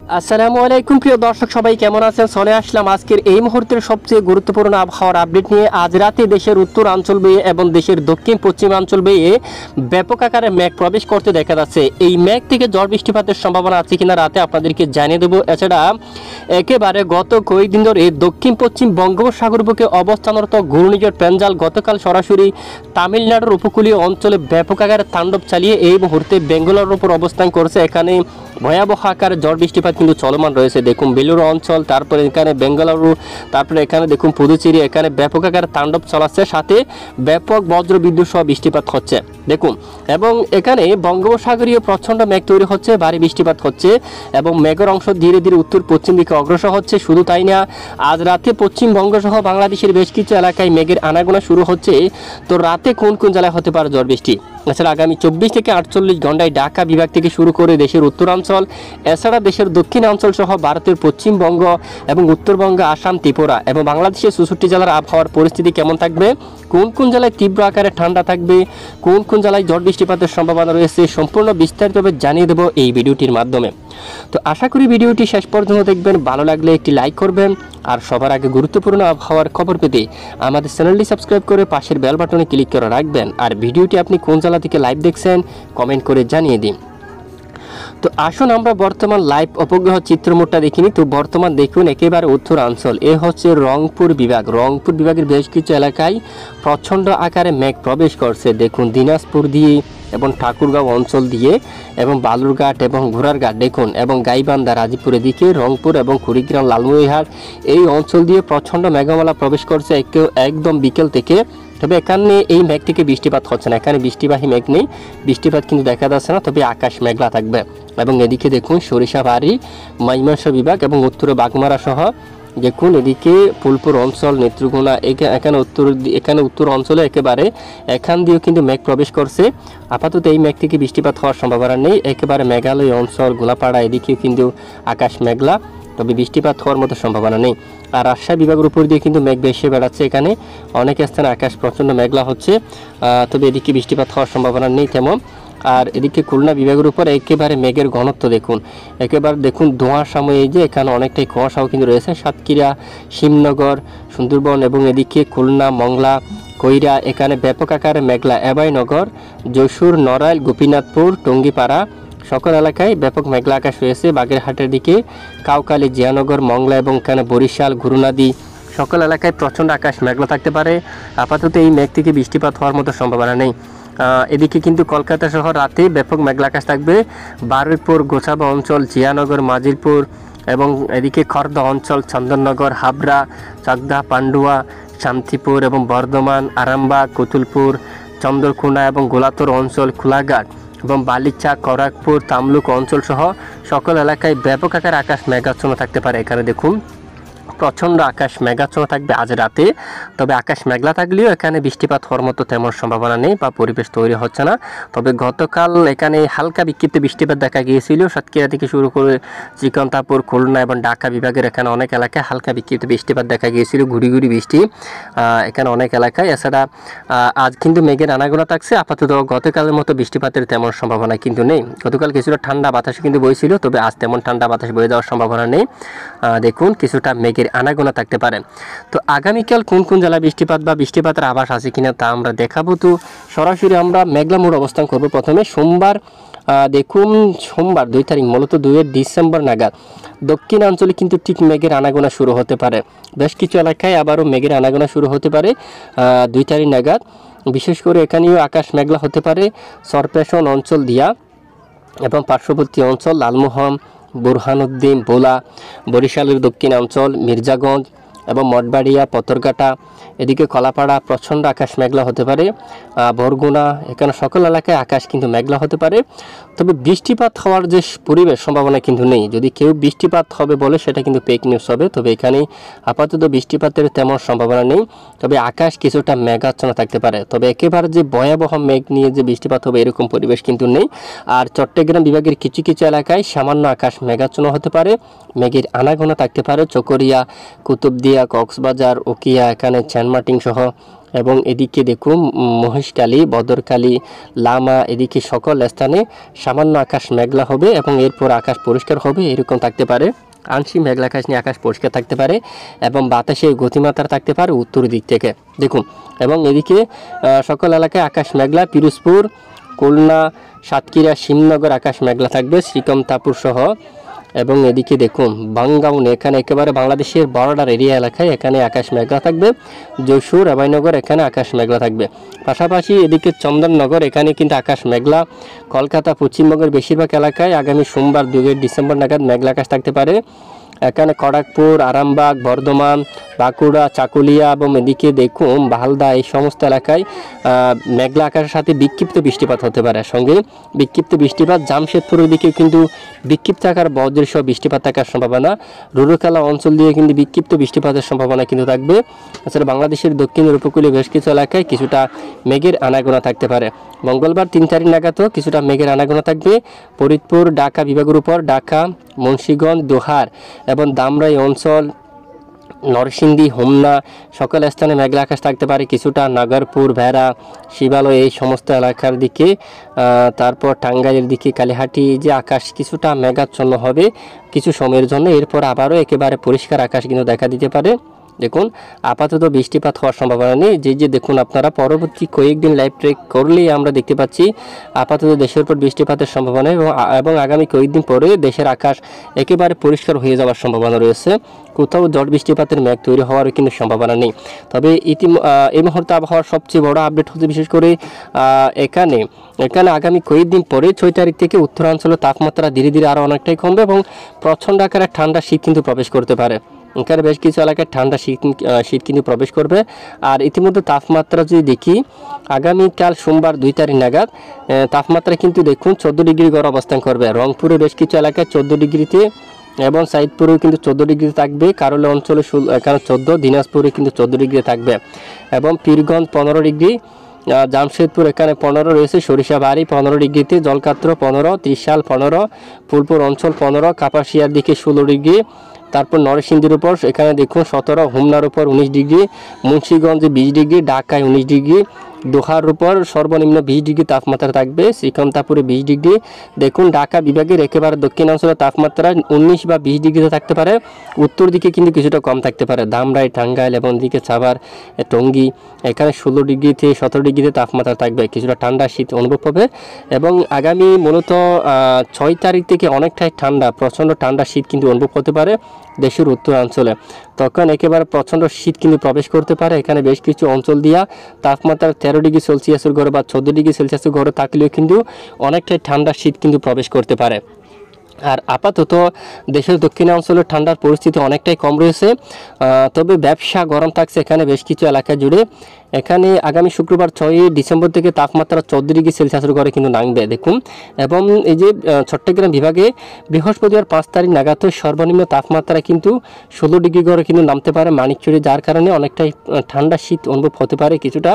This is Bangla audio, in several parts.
আসসালামু আলাইকুম প্রিয় দর্শক, সবাই কেমন আছেন? চলে আসলাম আজকের এই মুহূর্তের সবচেয়ে গুরুত্বপূর্ণ আবহাওয়ার আপডেট নিয়ে। আজ রাতে দেশের উত্তরাঞ্চল বেয়ে এবং দেশের দক্ষিণ পশ্চিমাঞ্চল বেয়ে ব্যাপক আকারে মেঘ প্রবেশ করতে দেখা যাচ্ছে। এই মেঘ থেকে ঝড় বৃষ্টিপাতের সম্ভাবনা আছে কিনা রাতে আপনাদেরকে জানিয়ে দেবো। এছাড়া একেবারে গত কয়েকদিন ধরে দক্ষিণ পশ্চিম বঙ্গোপসাগর বুকে অবস্থানরত ঘূর্ণিঝড় পেঞ্জাল গতকাল সরাসরি তামিলনাড়ুর উপকূলীয় অঞ্চলে ব্যাপক আকারে তাণ্ডব চালিয়ে এই মুহূর্তে বেঙ্গালুরুর উপর অবস্থান করছে। এখানে ভয়াবহ আকারে ঝড় বৃষ্টিপাত কিন্তু চলমান রয়েছে। দেখুন বেলুর অঞ্চল, তারপরে এখানে বেঙ্গালুরু, তারপরে এখানে দেখুন পুদুচেরি, এখানে ব্যাপক আকারে তাণ্ডব চালাচ্ছে, সাথে ব্যাপক বজ্র বিদ্যুৎ সহ বৃষ্টিপাত হচ্ছে দেখুন। এবং এখানে বঙ্গোপসাগরীয় প্রচণ্ড মেঘ তৈরি হচ্ছে, ভারী বৃষ্টিপাত হচ্ছে এবং মেঘের অংশ ধীরে ধীরে উত্তর পশ্চিম দিকে অগ্রসর হচ্ছে। শুধু তাই না, আজ রাতে পশ্চিমবঙ্গ সহ বাংলাদেশের বেশ কিছু এলাকায় মেঘের আনাগোনা শুরু হচ্ছে। তো রাতে কোন কোন জেলায় হতে পারে ঝড় বৃষ্টি? এছাড়া আগামী 24 থেকে 48 ঘন্টায় ঢাকা বিভাগ থেকে শুরু করে দেশের উত্তরাঞ্চল, এছাড়া দেশের দক্ষিণাঞ্চল সহ ভারতের পশ্চিমবঙ্গ এবং উত্তরবঙ্গ, আসাম, ত্রিপুরা এবং বাংলাদেশের 64 জেলার আবহাওয়ার পরিস্থিতি কেমন থাকবে, কোন কোন জেলায় তীব্র আকারে ঠান্ডা থাকবে, কোন কোন জেলায় ঝড় বৃষ্টিপাতের সম্ভাবনা রয়েছে, সম্পূর্ণ বিস্তারিতভাবে জানিয়ে দেবো এই ভিডিওটির মাধ্যমে। তো আশা করি ভিডিওটি শেষ পর্যন্ত দেখবেন। ভালো লাগলে একটি লাইক করবেন, আর সবার আগে গুরুত্বপূর্ণ আবহাওয়ার খবর পেতে আমাদের চ্যানেলটি সাবস্ক্রাইব করে পাশের বেল বাটনে ক্লিক করে রাখবেন। আর ভিডিওটি আপনি কোন জেলা থেকে লাইভ দেখছেন কমেন্ট করে জানিয়ে দিন। তো আসুন আমরা বর্তমান লাইভ উপগ্রহ চিত্রমোটটা দেখিনি। তো বর্তমান দেখুন একেবারে উত্তরাঞ্চল, এ হচ্ছে রংপুর বিভাগ। রংপুর বিভাগের বেশ কিছু এলাকায় প্রচণ্ড আকারে মেঘ প্রবেশ করছে। দেখুন দিনাজপুর দিয়ে এবং ঠাকুরগাঁও অঞ্চল দিয়ে এবং বালুরঘাট এবং ঘোড়ারঘাট দেখুন, এবং গাইবান্ধা রাজীপুরের দিকে রংপুর এবং কুড়িগ্রাম লালমনিরহাট এই অঞ্চল দিয়ে প্রচণ্ড মেঘমালা প্রবেশ করছে একদম বিকেল থেকে। তবে এখানে এই মেঘ থেকে বৃষ্টিপাত হচ্ছে না, এখানে বৃষ্টিবাহী মেঘ নেই, বৃষ্টিপাত কিন্তু দেখা যাচ্ছে না, তবে আকাশ মেঘলা থাকবে। এবং এদিকে দেখুন সরিষাবাড়ি, ময়মনসিংহ বিভাগ এবং উত্তরে বাগমারা সহ দেখুন এদিকে ফুলপুর অঞ্চল, নেত্রকোনা, এখানে উত্তর অঞ্চলে একেবারে এখান দিয়েও কিন্তু মেঘ প্রবেশ করছে। আপাতত এই মেঘ থেকে বৃষ্টিপাত হওয়ার সম্ভাবনা নেই। একেবারে মেঘালয় অঞ্চল, গোলাপাড়া এদিকেও কিন্তু আকাশ মেঘলা, তবে বৃষ্টিপাত হওয়ার মতো সম্ভাবনা নেই। আর রাজশাহী বিভাগের উপর দিয়ে কিন্তু মেঘ বেশি বেড়াচ্ছে, এখানে অনেক স্থানে আকাশ প্রচণ্ড মেঘলা হচ্ছে, তবে এদিকে বৃষ্টিপাত হওয়ার সম্ভাবনা নেই তেমন। আর এদিকে খুলনা বিভাগের উপর একেবারে মেঘের ঘনত্ব দেখুন, একেবারে দেখুন ধোঁয়াশাময়, এই যে এখানে অনেকটাই কুয়াশাও কিন্তু রয়েছে। সাতক্ষীরা, শিবনগর, সুন্দরবন এবং এদিকে খুলনা, মংলা, কইরা এখানে ব্যাপক আকারে মেঘলা। এবাইনগর, যশোর, নড়াইল, গোপীনাথপুর, টঙ্গিপাড়া সকল এলাকায় ব্যাপক মেঘলা আকাশ রয়েছে। বাগেরহাটের দিকে কাউকালী, জিয়ানগর, মংলা এবং এখানে বরিশাল, গুরুনাদি সকল এলাকায় প্রচণ্ড আকাশ মেঘলা থাকতে পারে। আপাতত এই মেঘ থেকে বৃষ্টিপাত হওয়ার মতো সম্ভাবনা নেই। এদিকে কিন্তু কলকাতা শহর রাতে ব্যাপক মেঘলা আকাশ থাকবে। বারুইপুর, গোছাবা অঞ্চল, জিয়ানগর, মাজিরপুর এবং এদিকে খর্দা অঞ্চল, চন্দননগর, হাবড়া, চাকদা, পান্ডুয়া, শান্তিপুর এবং বর্ধমান, আরামবাগ, কতুলপুর, চন্দ্রকোনা এবং গোলাতর অঞ্চল, খোলাঘাট এবং বালিচা, খড়গপুর, তামলুক অঞ্চল সহ সকল এলাকায় ব্যাপক আকারে আকাশ মেঘাচ্ছন্ন থাকতে পারে। এখানে দেখুন প্রচণ্ড আকাশ মেঘাচ্ছন্ন থাকবে আজ রাতে, তবে আকাশ মেঘলা থাকলেও এখানে বৃষ্টিপাত হওয়ার মতো তেমন সম্ভাবনা নেই বা পরিবেশ তৈরি হচ্ছে না। তবে গতকাল এখানে হালকা বিক্ষিপ্ত বৃষ্টিপাত দেখা গিয়েছিল, সাতক্ষীরা থেকে শুরু করে শ্রীকান্তাপুর, খুলনা এবং ঢাকা বিভাগের এখানে অনেক এলাকায় হালকা বিক্ষিপ্ত বৃষ্টিপাত দেখা গিয়েছিল, ঘুরি ঘুরি বৃষ্টি এখানে অনেক এলাকায়। এছাড়া আজ কিন্তু মেঘের আনাগোনা থাকছে। আপাতত গতকালের মতো বৃষ্টিপাতের তেমন সম্ভাবনা কিন্তু নেই। গতকাল কিছুটা ঠান্ডা বাতাস কিন্তু বইছিল, তবে আজ তেমন ঠান্ডা বাতাস বয়ে যাওয়ার সম্ভাবনা নেই। দেখুন কিছুটা মেঘের আনাগোনা থাকতে পারে। তো আগামীকাল কোন কোন জেলায় বৃষ্টিপাত বা বৃষ্টিপাতের আভাস আছে কিনা তা আমরা দেখাবো। তো সরাসরি আমরা মেঘলা মোড় অবস্থান করব। প্রথমে সোমবার, দেখুন সোমবার 2 তারিখ, মূলত 2 ডিসেম্বর নাগাদ দক্ষিণাঞ্চলে কিন্তু ঠিক মেঘের আনাগোনা শুরু হতে পারে। বেশ কিছু এলাকায় আবারও মেঘের আনাগোনা শুরু হতে পারে 2 তারিখ নাগাদ। বিশেষ করে এখানেও আকাশ মেঘলা হতে পারে সরপেশন অঞ্চল দিয়া এবং পার্শ্ববর্তী অঞ্চল লালমোহন, বুরহানুদ্দিন, বোলা, বরিশালের দক্ষিণাঞ্চল, মির্জাগঞ্জ এবং মঠবাড়িয়া, পতরঘাটা এদিকে কলাপাড়া প্রচণ্ড আকাশ মেঘলা হতে পারে। বরগুনা এখানে সকল এলাকায় আকাশ কিন্তু মেঘলা হতে পারে, তবে বৃষ্টিপাত হওয়ার যে পরিবেশ সম্ভাবনা কিন্তু নেই। যদি কেউ বৃষ্টিপাত হবে বলে সেটা কিন্তু ফেক নিউজ হবে। তবে এখানে আপাতত বৃষ্টিপাতের তেমন সম্ভাবনা নেই, তবে আকাশ কিছুটা মেঘাচ্ছন্ন থাকতে পারে। তবে একেবারে যে ভয়াবহ মেঘ নিয়ে যে বৃষ্টিপাত হবে এরকম পরিবেশ কিন্তু নেই। আর চট্টগ্রাম বিভাগের কিছু কিছু এলাকায় সামান্য আকাশ মেঘাচ্ছন্ন হতে পারে, মেঘের আনাগোনা থাকতে পারে। চকরিয়া, কুতুবদিয়া, কক্সবাজার, উকিয়া এখানে চ্যানমার্টিং সহ এবং এদিকে দেখুন মহেশখালী, বদরখালী, লামা এদিকে সকল স্থানে সামান্য আকাশ মেঘলা হবে এবং এরপর আকাশ পরিষ্কার হবে, এরকম থাকতে পারে। আংশিক মেঘলা আকাশ নিয়ে আকাশ পরিষ্কার থাকতে পারে এবং বাতাসে গতিমাত্রা থাকতে পারে উত্তর দিক থেকে দেখুন। এবং এদিকে সকল এলাকায় আকাশ মেঘলা, পিরোজপুর, খুলনা, সাতক্ষীরা, শিবনগর আকাশ মেঘলা থাকবে, শ্রীকান্তাপুর সহ। এবং এদিকে দেখুন বাঙ্গাউনে, এখানে একেবারে বাংলাদেশের বর্ডার এরিয়া এলাকায় এখানে আকাশ মেঘলা থাকবে। যশোর, আবাইনগর এখানে আকাশ মেঘলা থাকবে। পাশাপাশি এদিকে চন্দননগর এখানে কিন্তু আকাশ মেঘলা। কলকাতা, পশ্চিমবঙ্গের বেশিরভাগ এলাকায় আগামী সোমবার 2 ডিসেম্বর নাগাদ মেঘলা আকাশ থাকতে পারে। এখানে খড়গপুর, আরামবাগ, বর্ধমান, বাঁকুড়া, চাকুলিয়া এবং এদিকে দেখুন বালদা এই সমস্ত এলাকায় মেঘলা আকাশের সাথে বিক্ষিপ্ত বৃষ্টিপাত হতে পারে। সঙ্গে বিক্ষিপ্ত বৃষ্টিপাত, জামশেদপুরের দিকে কিন্তু বিক্ষিপ্ত আকার বজ্রসহ বৃষ্টিপাত থাকার সম্ভাবনা। রুরুকেলা অঞ্চল দিয়ে কিন্তু বিক্ষিপ্ত বৃষ্টিপাতের সম্ভাবনা কিন্তু থাকবে। এছাড়া বাংলাদেশের দক্ষিণের উপকূলীয় বেশ কিছু এলাকায় কিছুটা মেঘের আনাগোনা থাকতে পারে। মঙ্গলবার 3 তারিখ নাগাদও কিছুটা মেঘের আনাগোনা থাকবে। ফরিদপুর, ঢাকা বিভাগের উপর ঢাকা, মুন্সিগঞ্জ, দোহার এবং ধামরাই অঞ্চল, নরসিংদী, হোমনা সকল স্থানে মেঘলা আকাশ থাকতে পারে। কিছুটা নাগরপুর, ভেড়া, শিবালয় এই সমস্ত এলাকার দিকে, তারপর টাঙ্গাইলের দিকে, কালীহাটি যে আকাশ কিছুটা মেঘাচ্ছন্ন হবে কিছু সময়ের জন্য, এরপর আবারও একেবারে পরিষ্কার আকাশ কিন্তু দেখা দিতে পারে। দেখুন আপাতত বৃষ্টিপাত হওয়ার সম্ভাবনা নেই। যে দেখুন আপনারা পরবর্তী কয়েকদিন লাইভ ট্রেক করলেই আমরা দেখতে পাচ্ছি আপাতত দেশের উপর বৃষ্টিপাতের সম্ভাবনা এবং আগামী কয়েকদিন পরে দেশের আকাশ একেবারে পরিষ্কার হয়ে যাওয়ার সম্ভাবনা রয়েছে। কোথাও ঝড় বৃষ্টিপাতের মেঘ তৈরি হওয়ারও কিন্তু সম্ভাবনা নেই। তবে এই মুহূর্তে আবহাওয়ার সবচেয়ে বড় আপডেট হচ্ছে বিশেষ করে এখানে আগামী কয়েকদিন পরে 6 তারিখ থেকে উত্তরাঞ্চলের তাপমাত্রা ধীরে ধীরে আরও অনেকটাই কমবে এবং প্রচণ্ড আকারে ঠান্ডা শীত কিন্তু প্রবেশ করতে পারে। এখানে বেশ কিছু এলাকায় ঠান্ডা শীত কিন্তু প্রবেশ করবে। আর ইতিমধ্যে তাপমাত্রা যদি দেখি আগামীকাল সোমবার 2 তারিখ নাগাদ তাপমাত্রা কিন্তু দেখুন 14 ডিগ্রি গড় অবস্থান করবে। রংপুরে বেশ কিছু এলাকায় 14 ডিগ্রিতে এবং সাইদপুরেও কিন্তু 14 ডিগ্রিতে থাকবে। কারোল অঞ্চলে এখানে 14, দিনাজপুরে কিন্তু 14 ডিগ্রি থাকবে এবং পীরগঞ্জ 15 ডিগ্রি, জামশেদপুর এখানে 15 রয়েছে, সরিষাবাড়ি 15 ডিগ্রিতে, জলকাত্র 15, ত্রিশাল 15, ফুলপুর অঞ্চল 15, কাপাসিয়ার দিকে 16 ডিগ্রি, তারপর নরসিংদীর উপর এখানে দেখুন 17, হোমনার উপর 19 ডিগ্রি, মুন্সিগঞ্জে 20 ডিগ্রি, ঢাকায় 19 ডিগ্রি, দোহার উপর সর্বনিম্ন 20 ডিগ্রি তাপমাত্রা থাকবে, শ্রীকান্তাপুরে 20 ডিগ্রি। দেখুন ঢাকা বিভাগের একেবারে দক্ষিণাঞ্চলের তাপমাত্রা 19 বা 20 ডিগ্রিতে থাকতে পারে। উত্তর দিকে কিন্তু কিছুটা কম থাকতে পারে, ধামরাই, টাঙ্গাইল এবং দিকে সাভার, টঙ্গী এখানে 16 ডিগ্রি থেকে 17 ডিগ্রিতে তাপমাত্রা থাকবে। কিছুটা ঠান্ডা শীত অনুভব হবে এবং আগামী মূলত 6 তারিখ থেকে অনেকটাই ঠান্ডা, প্রচণ্ড ঠান্ডা শীত কিন্তু অনুভব হতে পারে দেশের উত্তরাঞ্চলে। তখন একেবারে প্রচণ্ড শীত কিন্তু প্রবেশ করতে পারে। এখানে বেশ কিছু অঞ্চল দিয়া তাপমাত্রা 13 ডিগ্রি সেলসিয়াসের ঘরে বা 14 ডিগ্রি সেলসিয়াসের ঘরে থাকলেও কিন্তু অনেকটাই ঠান্ডা শীত কিন্তু প্রবেশ করতে পারে। আর আপাতত দেশের দক্ষিণাঞ্চলের ঠান্ডার পরিস্থিতি অনেকটাই কম রয়েছে, তবে ব্যবসা গরম থাকছে এখানে বেশ কিছু এলাকা জুড়ে। এখানে আগামী শুক্রবার 6 ডিসেম্বর থেকে তাপমাত্রা 14 ডিগ্রি সেলসিয়াসের ঘরে কিন্তু নামবে দেখুন। এবং এই যে চট্টগ্রাম বিভাগে বৃহস্পতিবার 5 তারিখ নাগাদ সর্বনিম্ন তাপমাত্রা কিন্তু 16 ডিগ্রি ঘরে কিন্তু নামতে পারে মানিকচুরি, যার কারণে অনেকটাই ঠান্ডা শীত অনুভব হতে পারে কিছুটা।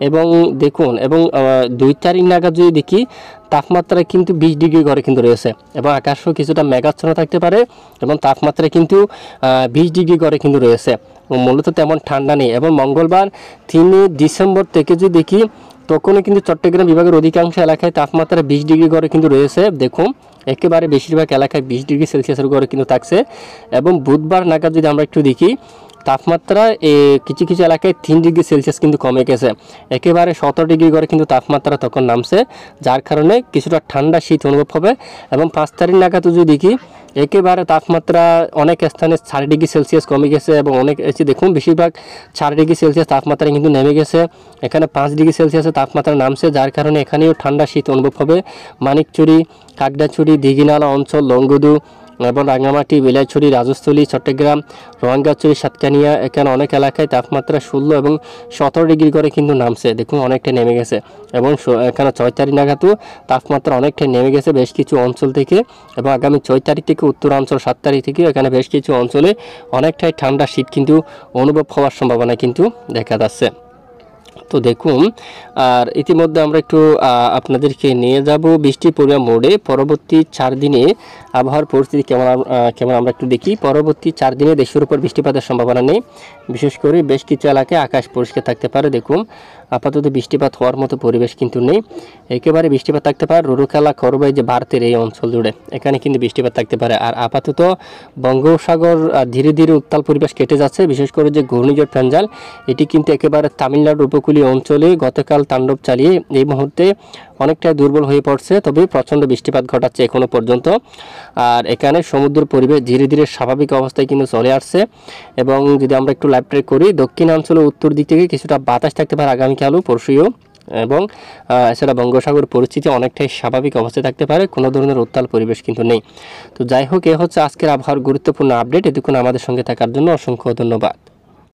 এবং দেখুন এবং 2 তারিখ নাগাদ যদি দেখি তাপমাত্রা কিন্তু 20 ডিগ্রি ঘরে কিন্তু রয়েছে এবং আকাশও কিছুটা মেঘাচ্ছন্ন থাকতে পারে এবং তাপমাত্রা কিন্তু 20 ডিগ্রি ঘরে কিন্তু রয়েছে, মূলত তেমন ঠান্ডা নেই। এবং মঙ্গলবার 3 ডিসেম্বর থেকে যদি দেখি তখনও কিন্তু চট্টগ্রাম বিভাগের অধিকাংশ এলাকায় তাপমাত্রা 20 ডিগ্রি ঘরে কিন্তু রয়েছে দেখুন। একেবারে বেশিরভাগ এলাকায় 20 ডিগ্রি সেলসিয়াসের ঘরে কিন্তু থাকছে। এবং বুধবার নাগাদ যদি আমরা একটু দেখি তাপমাত্রা কিছু কিছু এলাকায় 3 ডিগ্রি সেলসিয়াস কিন্তু কমে গেছে, একেবারে 17 ডিগ্রি করে কিন্তু তাপমাত্রা তখন নামছে, যার কারণে কিছুটা ঠান্ডা শীত অনুভব হবে। এবং 5 তারিখ নাগাদ যদি দেখি একেবারে তাপমাত্রা অনেক স্থানে 4 ডিগ্রি সেলসিয়াস কমে গেছে এবং অনেক এসে দেখুন বেশিরভাগ 4 ডিগ্রি সেলসিয়াস তাপমাত্রা কিন্তু নেমে গেছে। এখানে 5 ডিগ্রি সেলসিয়াসের তাপমাত্রা নামছে, যার কারণে এখানেও ঠান্ডা শীত অনুভব হবে। মানিকচুরি, কাকড়াছড়ি, দিঘিনালা অঞ্চল, লংগদু এবং রাঙ্গামাটি, বিলাইছড়ি, রাজস্থলী, চট্টগ্রাম, রোহিঙ্গাছড়ি, সাতকানিয়া এখানে অনেক এলাকায় তাপমাত্রা 16 এবং 17 ডিগ্রি করে কিন্তু নামছে দেখুন, অনেকটা নেমে গেছে। এবং এখানে 6 তারিখ নাগাদও তাপমাত্রা অনেকটাই নেমে গেছে বেশ কিছু অঞ্চল থেকে। এবং আগামী 6 তারিখ থেকে উত্তরাঞ্চল, 7 তারিখ থেকে এখানে বেশ কিছু অঞ্চলে অনেকটাই ঠান্ডা শীত কিন্তু অনুভব হওয়ার সম্ভাবনা কিন্তু দেখা যাচ্ছে। তো দেখুন, আর ইতিমধ্যে আমরা একটু আপনাদেরকে নিয়ে যাব বৃষ্টির পরিমাণ মোড়ে। পরবর্তী 4 দিনে আবহাওয়ার পরিস্থিতি কেমন আমরা একটু দেখি। পরবর্তী 4 দিনে দেশের উপর বৃষ্টিপাতের সম্ভাবনা নেই। বিশেষ করে বেশ কিছু এলাকায় আকাশ পরিষ্কার থাকতে পারে। দেখুন আপাতত বৃষ্টিপাত হওয়ার মতো পরিবেশ কিন্তু নেই। একেবারে বৃষ্টিপাত থাকতে পারে রুরুকেলা, খরবাই যে ভারতের এই অঞ্চল জুড়ে, এখানে কিন্তু বৃষ্টিপাত থাকতে পারে। আর আপাতত বঙ্গোপসাগর ধীরে ধীরে উত্তাল পরিবেশ কেটে যাচ্ছে। বিশেষ করে যে ঘূর্ণিঝড় ফেঞ্জাল, এটি কিন্তু একেবারে তামিলনাড়ুর উপকূলীয় অঞ্চলে গতকাল তাণ্ডব চালিয়ে এই মুহূর্তে অনেকটাই দুর্বল হয়ে পড়ছে, তবে প্রচণ্ড বৃষ্টিপাত ঘটাচ্ছে এখনো পর্যন্ত। আর এখানে সমুদ্র পরিবেশ ধীরে ধীরে স্বাভাবিক অবস্থায় কিন্তু চলে আসছে। এবং যদি আমরা একটু লাইভ ট্রেক করি, দক্ষিণাঞ্চলে উত্তর দিক থেকে কিছুটা বাতাস থাকতে পারে আগামীকালও, পরশুও। এবং এছাড়া বঙ্গোপসাগর পরিস্থিতি অনেকটাই স্বাভাবিক অবস্থায় থাকতে পারে, কোনো ধরনের উত্তাল পরিবেশ কিন্তু নেই। তো যাই হোক, এ হচ্ছে আজকের আবহাওয়ার গুরুত্বপূর্ণ আপডেট। এতক্ষণ আমাদের সঙ্গে থাকার জন্য অসংখ্য ধন্যবাদ।